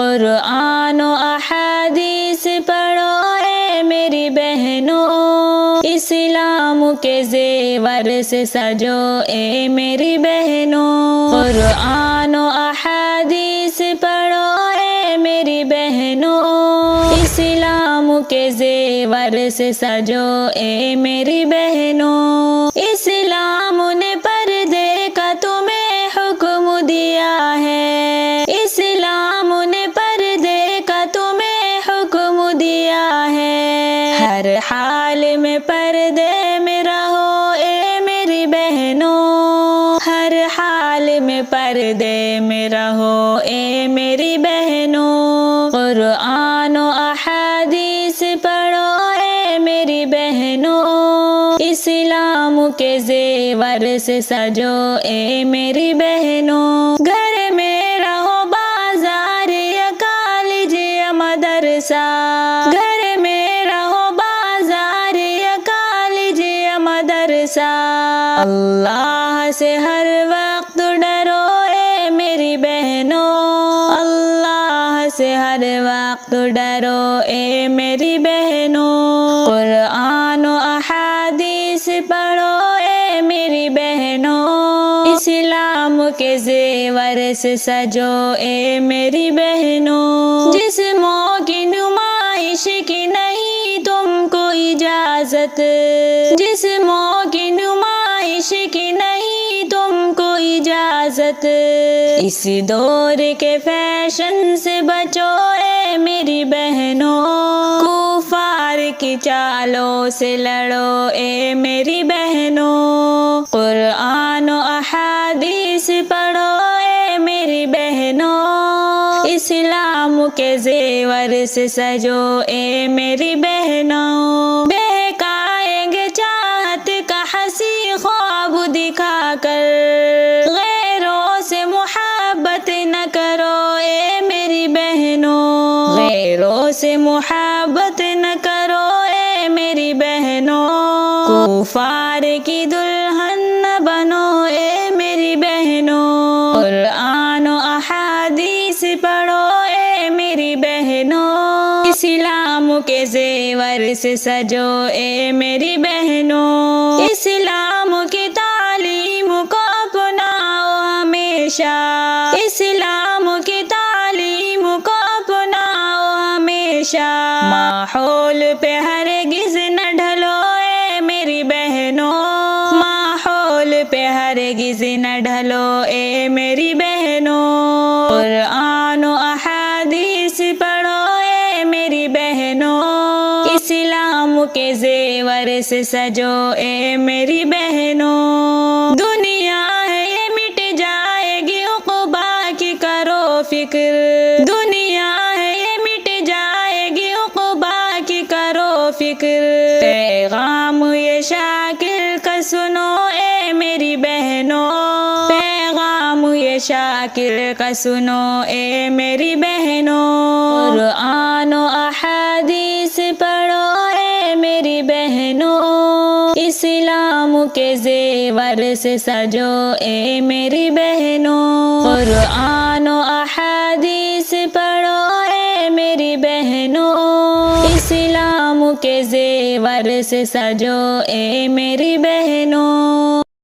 قرآن و احادیث پڑھو اے میری بہنوں، اسلام کے زیور سے سجو اے میری بہنوں، قرآن و احادیث پڑھو اے میری بہنوں، اسلام کے زیور سے سجو اے میری بہنوں، اسلام نے پردے کا تمہیں حکم دیا ہے، اسلام نے پردے کا تمہیں حکم دیا ہے، ہر حال میں پردے میں رہو اے میری بہنوں، ہر حال میں پردے میں رہو اے میری بہنوں، قرآن و احادیث پڑھو اے میری بہنوں، اسلام کے زیور سے سجو اے میری بہنوں، گھر میں رہو بازار یا کالج یا مدرسہ، گھر میں رہو بازار یا کالج یا مدرسہ، اللہ سے ہر وقت ڈرو اے میری بہنوں، اللہ سے ہر وقت ڈرو اے میری بہنوں، قرآن و احادیث پڑھو اے میری بہنوں، اسلام کے زیور سے سجو اے میری بہنوں، جسموں کی نمائش کی نہیں تم کو اجازت، جسموں کی نمائش کی نہیں تم کو اجازت، اس دور کے فیشن سے بچو اے میری بہنوں، کفار کی چالوں سے لڑو اے میری بہنوں، قرآن و احادیث پڑھو اے میری بہنوں، اسلام کے زیور سے سجو اے میری بہنوں، بہکائیں گے چاہت کا حسی خواب دکھا کر، غیروں سے محبت نہ کرو اے میری بہنوں، غیروں سے محبت نہ کرو اے میری بہنوں، کفار کی دلہن نہ بنو اے میری بہنوں، قرآن و احادیث پڑھو اے میری بہنوں، اسلام کے زیور سے سجو اے میری بہنوں، اسلام کی تعلیم کو اپناؤ ہمیشہ، اسلام کی تعلیم کو اپناؤ ہمیشہ، ماحول پہ ہرگز نہ ڈھلو اے میری بہنوں، ماحول پہ ہرگز نہ ڈھلو اے میری بہنوں، قرآن و احادیث پڑھو اے میری بہنوں، اسلام کے زیور سے سجو اے میری بہنوں، دنیا ہے یہ مٹ جائے گی عقبیٰ کی کرو فکر، دنیا ہے یہ مٹ جائے گی عقبیٰ کی کرو فکر، پیغام یہ شاکر کا سنو اے میری بہنوں، پیغام یہ شاکر کا سنو اے میری بہنوں، قرآن و احادیث پڑھو اے میری بہنوں، اسلام کے زیور سے سجو اے میری بہنوں، قرآن و احادیث پڑھو اے میری بہنوں، اسلام کے زیور سے سجو اے میری بہنوں۔